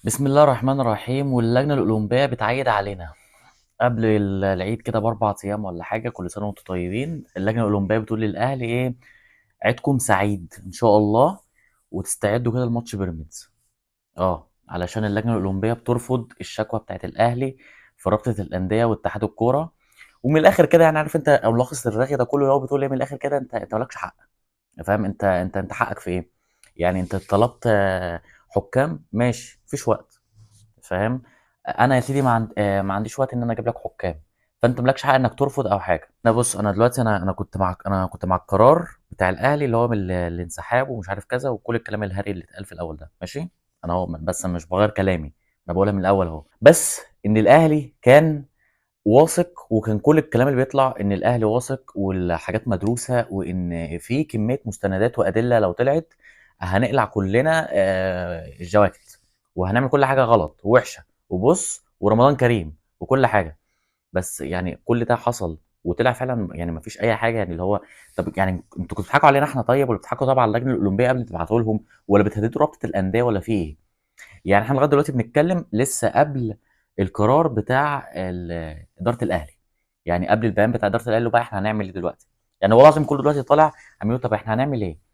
بسم الله الرحمن الرحيم. واللجنة الأولمبية بتعيد علينا قبل العيد كده بأربع أيام ولا حاجة. كل سنة وأنتم طيبين. اللجنة الأولمبية بتقول للأهلي إيه؟ عيدكم سعيد إن شاء الله، وتستعدوا كده لماتش بيراميدز. علشان اللجنة الأولمبية بترفض الشكوى بتاعت الأهلي في رابطة الأندية واتحاد الكورة. ومن الآخر كده يعني عارف أنت، أو ملخص الرغي ده كله اللي هو بتقول إيه من الآخر كده، أنت مالكش حق. فاهم؟ أنت حقك في إيه؟ يعني أنت طلبت حكام، ماشي، مفيش وقت. فاهم؟ انا يا سيدي ما عنديش وقت ان انا اجيب لك حكام، فانت مالكش حق انك ترفض او حاجه. انا بص، انا دلوقتي انا كنت مع القرار بتاع الاهلي اللي هو من الانسحاب ومش عارف كذا وكل الكلام الهري اللي اتقال في الاول ده، ماشي. انا هو بس انا مش بغير كلامي، انا بقولها من الاول اهو. بس ان الاهلي كان واثق، وكان كل الكلام اللي بيطلع ان الاهلي واثق والحاجات مدروسه، وان في كميه مستندات وادله لو طلعت هنقلع كلنا الجواكت، وهنعمل كل حاجه غلط ووحشه، وبص ورمضان كريم وكل حاجه. بس يعني كل ده حصل وطلع فعلا، يعني ما فيش اي حاجه، يعني اللي هو طب يعني انتوا كنتوا بتضحكوا علينا احنا طيب، ولا بتضحكوا طبعا على اللجنه الاولمبيه قبل ما تبعتوا لهم، ولا بتهددوا رابطه الانديه، ولا في ايه؟ يعني احنا لغايه دلوقتي بنتكلم لسه قبل القرار بتاع اداره الاهلي، يعني قبل البيان بتاع اداره الاهلي بقى احنا هنعمل ايه دلوقتي. يعني والله العظيم كله دلوقتي طالع عم يقول طب احنا هنعمل ايه،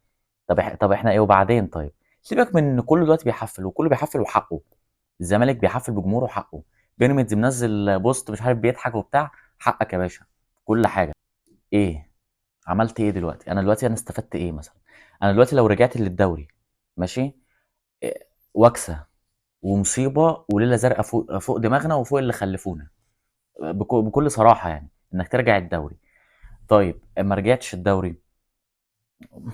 طب احنا ايه وبعدين. طيب سيبك من ان كله دلوقتي بيحفل، وكله بيحفل وحقه. الزمالك بيحفل بجمهوره وحقه، بيراميدز منزل بوست مش عارف بيضحك وبتاع، حقك يا باشا، كل حاجه. ايه عملت ايه دلوقتي؟ انا استفدت ايه مثلا؟ انا دلوقتي لو رجعت للدوري، ماشي، واكسه ومصيبه وليله زرقاء فوق دماغنا وفوق اللي خلفونا، بكل صراحه يعني انك ترجع الدوري. طيب ما رجعتش الدوري،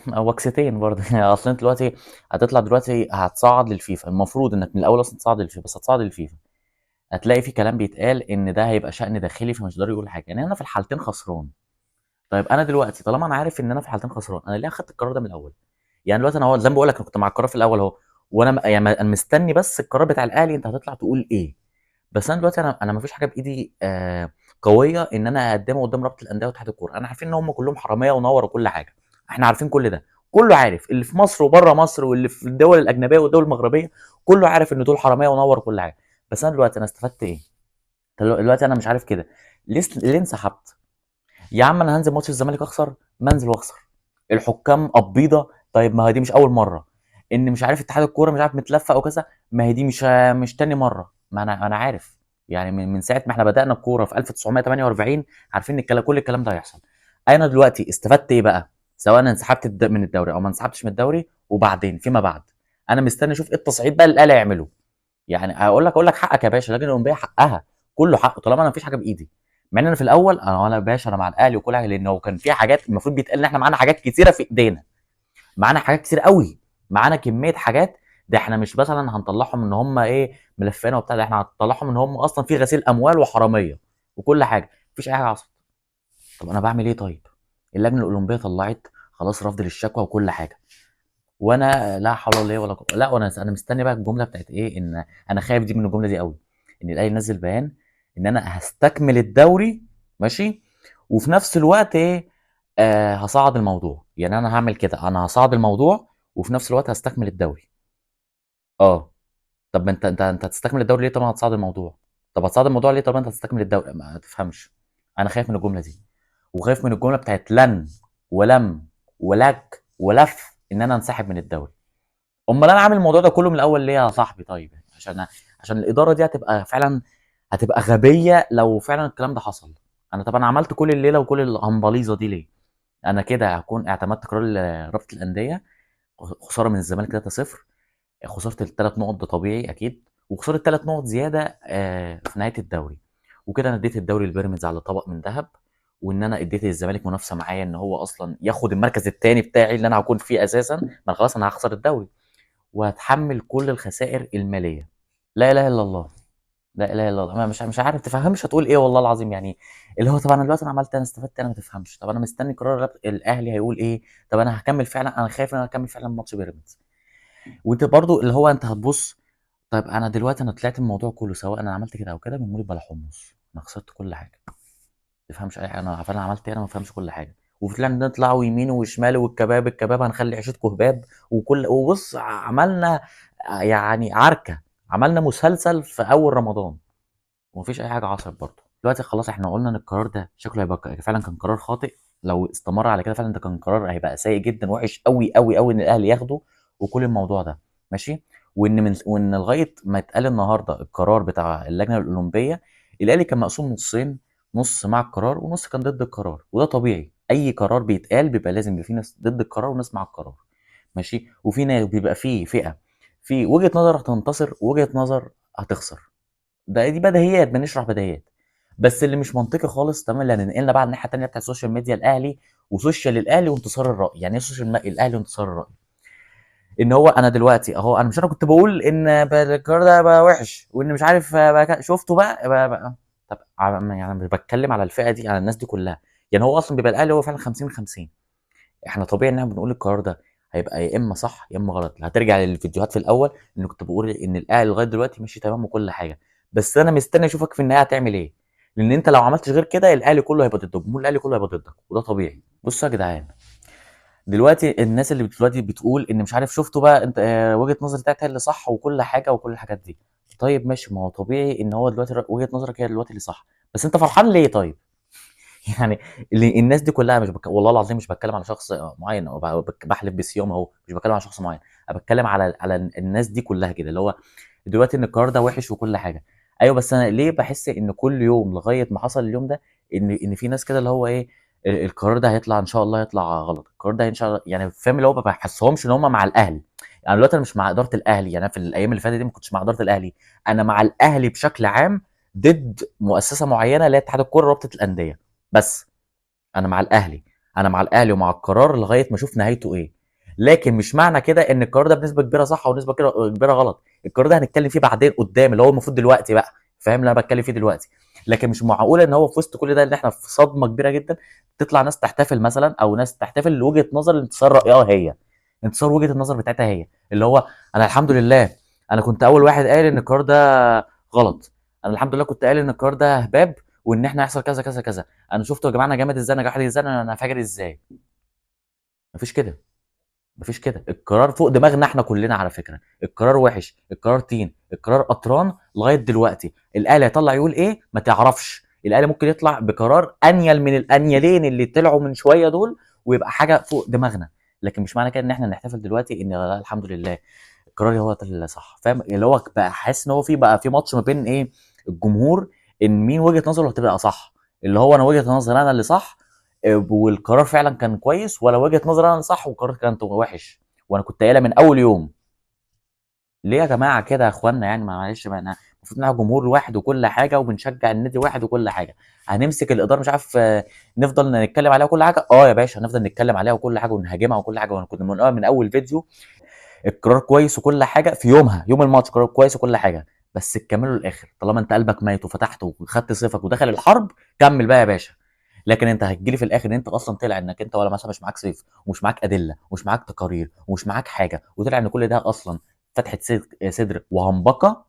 او وكستين برضه يعني اصلا انت دلوقتي هتطلع دلوقتي هتصعد للفيفا، المفروض انك من الاول اصلا تصعد للفيفا، بس هتصعد للفيفا. هتلاقي في كلام بيتقال ان ده هيبقى شأن داخلي فمش هيقدر يقول حاجه، يعني انا في الحالتين خسران. طيب انا دلوقتي طالما انا عارف ان انا في الحالتين خسران، انا ليه اخدت القرار ده من الاول؟ يعني دلوقتي انا هو زي ما بقول لك انا كنت مع القرار في الاول اهو، وانا يعني انا مستني بس القرار بتاع الاهلي انت هتطلع تقول ايه. بس انا دلوقتي انا ما فيش حاجه بايدي قويه ان انا اقدمها قدام رابطه الانديه واتحاد الكوره. انا عارفين ان هم كلهم حراميه ونور وكل حاجه، احنا عارفين كل ده، كله عارف، اللي في مصر وبره مصر واللي في الدول الاجنبيه والدول المغربيه، كله عارف ان دول حراميه ونور وكل حاجه. بس انا دلوقتي انا استفدت ايه؟ دلوقتي انا مش عارف كده، ليه انسحبت؟ يا عم انا هنزل ماتش الزمالك اخسر، ما انزل واخسر. الحكام قبيضه، طيب ما هي دي مش اول مره. ان مش عارف اتحاد الكوره مش عارف متلفق او كذا، ما هي دي مش تاني مره. ما انا عارف، يعني من ساعه ما احنا بدانا الكوره في 1948 عارفين ان كل الكلام ده هيحصل. انا دلوقتي استفدت ايه بقى؟ سواء انا انسحبت من الدوري او ما انسحبتش من الدوري، وبعدين فيما بعد انا مستني اشوف ايه التصعيد بقى اللي الاهلي هيعمله. يعني اقول لك حقك يا باشا، اللجنه الاولمبيه حقها، كله حقه طالما انا مفيش حاجه بايدي. مع ان انا في الاول انا باشا انا مع الاهلي وكل حاجه، لان هو كان في حاجات المفروض بيتقال ان احنا معانا حاجات كتيره في ايدينا، معانا حاجات كتير قوي، معانا كميه حاجات. ده احنا مش مثلا هنطلعهم ان هم ايه ملفينا وبتاع، ده احنا هنطلعهم ان هم اصلا في غسيل اموال وحراميه وكل حاجه. مفيش اي حاجه حصلت. طب انا بعمل ايه طيب؟ اللجنه الاولمبيه طلعت خلاص رفض للشكوى وكل حاجه، وانا لا حول ولا قوه ولا قوه، لا وانا مستني بقى الجمله بتاعت ايه، ان انا خايف دي من الجمله دي قوي، ان الاهلي ينزل بيان ان انا هستكمل الدوري، ماشي، وفي نفس الوقت ايه، هصعد الموضوع. يعني انا هعمل كده، انا هصعد الموضوع وفي نفس الوقت هستكمل الدوري. اه طب ما انت هتستكمل الدوري ليه؟ طبعا هتصعد الموضوع. طب هتصعد الموضوع ليه؟ طب انت هتستكمل الدوري، ما تفهمش. انا خايف من الجمله دي، وخايف من الجمله بتاعت لن ولم ولك ولف ان انا انسحب من الدوري. امال انا عامل الموضوع ده كله من الاول ليه يا صاحبي؟ طيب يعني عشان الاداره دي هتبقى فعلا، هتبقى غبيه لو فعلا الكلام ده حصل. طب انا عملت كل الليله وكل الهمبليزه دي ليه؟ انا كده هكون اعتمدت قرار رابطه الانديه، خساره من الزمالك 3-0، خساره الثلاث نقط ده طبيعي اكيد، وخساره ثلاث نقط زياده في نهايه الدوري. وكده انا اديت الدوري لبيراميدز على طبق من ذهب، وان انا اديت للزمالك منافسه معايا ان هو اصلا ياخد المركز الثاني بتاعي اللي انا هكون فيه اساسا. ما خلاص انا هخسر الدوري وهتحمل كل الخسائر الماليه. لا اله الا الله، لا اله الا الله. انا مش عارف تفهمش هتقول ايه والله العظيم يعني. اللي هو طب انا دلوقتي انا عملت، انا استفدت، انا ما تفهمش. طب انا مستني قرار الاهلي هيقول ايه. طب انا هكمل فعلا، انا خايف ان انا اكمل فعلا ماتش بيراميدز. وانت برضو اللي هو انت هتبص، طيب انا دلوقتي انا طلعت من الموضوع كله سواء انا عملت كده او كده من مولي بلا حمص، انا خسرت كل حاجه. ما تفهمش اي حاجه، انا فعلا عملت ايه؟ انا ما فهمش كل حاجه. وطلعنا نطلع ويمين وشمال، والكباب هنخلي عيشتكم هباب، وكل وبص عملنا يعني عركه، عملنا مسلسل في اول رمضان ومفيش اي حاجه حصلت برضه. دلوقتي خلاص احنا قلنا ان القرار ده شكله هيبقى فعلا كان قرار خاطئ. لو استمر على كده فعلا ده كان قرار هيبقى سيء جدا وحش قوي قوي قوي ان الاهلي ياخده وكل الموضوع ده. ماشي. وان لغايه ما اتقال النهارده القرار بتاع اللجنه الاولمبيه، الاهلي كان مقسوم نصين، نص مع القرار ونص كان ضد القرار، وده طبيعي اي قرار بيتقال بيبقى لازم يبقى في ناس ضد القرار وناس مع القرار. ماشي. وفي ناس بيبقى في فئه في وجهه نظر هتنتصر ووجهه نظر هتخسر. دي بديهيات، بنشرح بديهيات. بس اللي مش منطقي خالص تمام اللي هننقلنا بقى على الناحيه الثانيه بتاع السوشيال ميديا الاهلي وسوشيال الاهلي وانتصار الراي. يعني ايه الاهلي وانتصار الراي؟ ان هو انا دلوقتي اهو، انا مش انا كنت بقول ان القرار ده بقى وحش وان مش عارف شفته بقى. طب يعني انا مش بتكلم على الفئه دي، على الناس دي كلها. يعني هو اصلا بيبقى الاهلي هو فعلا 50 50. احنا طبيعي ان احنا بنقول القرار ده هيبقى يا اما صح يا اما غلط. هترجع للفيديوهات في الاول ان كنت بقول ان الاهلي لغايه دلوقتي ماشي تمام وكل حاجه، بس انا مستني اشوفك في النهايه هتعمل ايه. لان انت لو عملتش غير كده الاهلي كله هيبقى ضدك، جمهور الاهلي كله هيبقى ضدك، وده طبيعي. بصوا يا جدعان، دلوقتي الناس اللي دلوقتي بتقول ان مش عارف شفتوا بقى انت وجهه نظر بتاعتها اللي صح وكل حاجه وكل الحاجات دي. طيب ماشي، ما هو طبيعي ان هو دلوقتي وجهه نظرك هي دلوقتي اللي صح، بس انت فرحان ليه طيب؟ يعني اللي الناس دي كلها مش والله العظيم مش بتكلم على شخص معين او بحلف بصيام اهو، مش بتكلم على شخص معين. انا بتكلم على الناس دي كلها كده اللي هو دلوقتي ان القرار ده وحش وكل حاجه. ايوه بس انا ليه بحس ان كل يوم لغايه ما حصل اليوم ده ان في ناس كده اللي هو ايه القرار ده هيطلع ان شاء الله هيطلع غلط، القرار ده ان شاء الله يعني فاهم اللي هو ما بحسهمش ان هم مع الاهلي. يعني دلوقتي انا مش مع اداره الاهلي، يعني انا في الايام اللي فاتت دي ما كنتش مع اداره الاهلي. انا مع الاهلي بشكل عام ضد مؤسسه معينه اللي هي اتحاد الكوره رابطه الانديه. بس انا مع الاهلي، انا مع الاهلي ومع القرار لغايه ما اشوف نهايته ايه. لكن مش معنى كده ان القرار ده بنسبه كبيره صح ونسبه كبيره غلط. القرار ده هنتكلم فيه بعدين قدام اللي هو المفروض دلوقتي بقى. فاهم اللي انا بتكلم فيه دلوقتي؟ لكن مش معقول ان هو في وسط كل ده اللي احنا في صدمه كبيره جدا تطلع ناس تحتفل مثلا او ناس تحتفل لوجهه نظر انتصار رايها هي، انتصار وجهه النظر بتاعتها هي. اللي هو انا الحمد لله انا كنت اول واحد قال ان القرار ده غلط. انا الحمد لله كنت قال ان القرار ده هباب وان احنا هيحصل كذا كذا كذا. انا شفته يا جماعه انا جامد ازاي، انا جاحد ازاي، انا فاجر ازاي. مفيش كده. مفيش كده، القرار فوق دماغنا احنا كلنا على فكره. القرار وحش، القرار تين، القرار قطران لغايه دلوقتي. الاهلي هيطلع يقول ايه ما تعرفش. الاهلي ممكن يطلع بقرار انيل من الانيلين اللي طلعوا من شويه دول ويبقى حاجه فوق دماغنا. لكن مش معنى كده ان احنا نحتفل دلوقتي ان لا الحمد لله قراري هو ده اللي صح. فاهم اللي هو بقى حاسس ان هو في بقى في ماتش ما بين ايه الجمهور ان مين وجهه نظره هتبقى صح. اللي هو انا وجهه نظري انا اللي صح والقرار فعلا كان كويس، ولا وجهه نظري انا اللي صح والقرار كان وحش وانا كنت قايلها من اول يوم. ليه يا جماعه كده يا اخوانا؟ يعني معلش بقى انا المفروض ان احنا جمهور واحد وكل حاجه وبنشجع النادي واحد وكل حاجه. هنمسك الاداره مش عارف نفضل نتكلم عليها وكل حاجه. اه يا باشا هنفضل نتكلم عليها وكل حاجه ونهاجمها وكل حاجه، وانا كنت من اول فيديو القرار كويس وكل حاجه في يومها يوم الماتش قرار كويس وكل حاجه. بس تكمله للاخر طالما انت قلبك ميت وفتحت وخدت صيفك ودخل الحرب. كمل بقى يا باشا. لكن انت هتجيلي في الاخر ان انت اصلا طلع انك انت ولا مثلا مش معاك سيف ومش معاك ادله ومش معاك تقارير ومش معاك حاجه، وطلع ان كل ده اصلا فتحه صدر وهمبكه.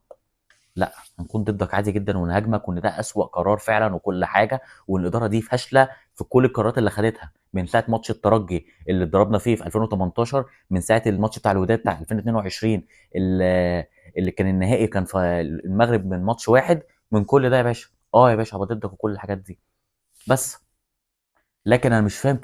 لأ، هنكون ضدك عادي جدًا ونهاجمك وإن ده أسوأ قرار فعلًا وكل حاجة، وإن الإدارة دي فاشلة في كل القرارات اللي خدتها، من ساعة ماتش الترجي اللي اتضربنا فيه في 2018، من ساعة الماتش بتاع الوداد بتاع 2022 ال اللي كان النهائي كان في المغرب من ماتش واحد. من كل ده يا باشا، يا باشا هابقى ضدك وكل الحاجات دي. بس، لكن أنا مش فاهم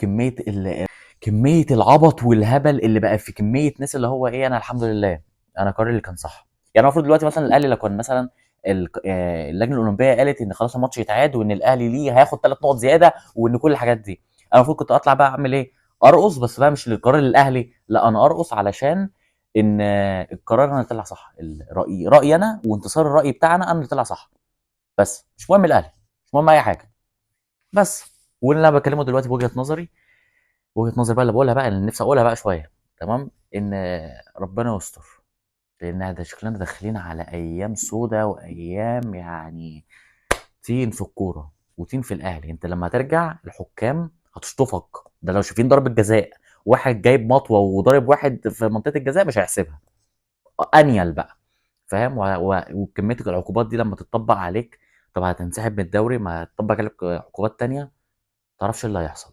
كمية العبط والهبل اللي بقى في كمية ناس اللي هو إيه أنا الحمد لله أنا قراري اللي كان صح. يعني المفروض دلوقتي مثلا الأهلي لو كان مثلا اللجنة الأولمبية قالت إن خلاص الماتش يتعاد وإن الأهلي ليه هياخد 3 نقط زيادة وإن كل الحاجات دي، أنا المفروض كنت أطلع بقى أعمل إيه؟ أرقص. بس بقى مش للقرار الأهلي، لا أنا أرقص علشان إن القرار أنا اللي طلع صح، رأيي أنا وانتصار الرأي بتاعنا أنا اللي طلع صح. بس مش مهم الأهلي، مش مهم أي حاجة. بس واللي أنا بكلمه دلوقتي بوجهة نظري، وجهة نظري بقى اللي باقولها بقى اللي نفسي أقولها بقى شوية. تمام، إن ربنا يستر. لأن ده شكلنا داخلين على أيام سودا وأيام يعني طين في الكورة وطين في الأهلي. أنت لما هترجع الحكام هتشطفك. ده لو شايفين ضربة جزاء واحد جايب مطوة وضارب واحد في منطقة الجزاء مش هيحسبها. أنيل بقى. فاهم وكمية العقوبات دي لما تتطبق عليك، طب هتنسحب من الدوري ما هتطبق عليك عقوبات تانية. متعرفش إيه اللي هيحصل.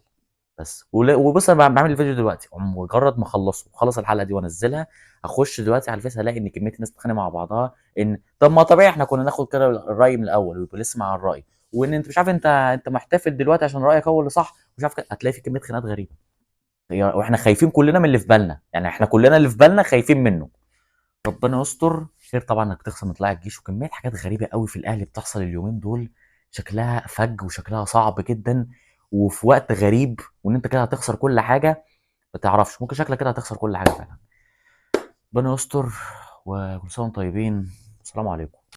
بس وبص انا بعمل الفيديو دلوقتي، مجرد ما اخلصه واخلص الحلقه دي وانزلها، اخش دلوقتي على الفيس الاقي ان كميه الناس بتتخانق مع بعضها، ان طب ما طبيعي احنا كنا ناخد كده الراي من الاول ويبقى لسه مع الراي، وان انت مش عارف انت محتفل دلوقتي عشان رايك هو اللي صح، مش عارف هتلاقي في كميه خناقات غريبه، واحنا خايفين كلنا من اللي في بالنا، يعني احنا كلنا اللي في بالنا خايفين منه. ربنا يستر خير طبعا انك تخسر من طلائع الجيش، وكميه حاجات غريبه قوي في الاهلي بتحصل اليومين دول، شكلها فج وشكلها صعب جدا، وفي وقت غريب، وان انت كده هتخسر كل حاجه، ما تعرفش ممكن شكلك كده هتخسر كل حاجه فعلا. ربنا يستر، وكل سنه وانتم طيبين، السلام عليكم.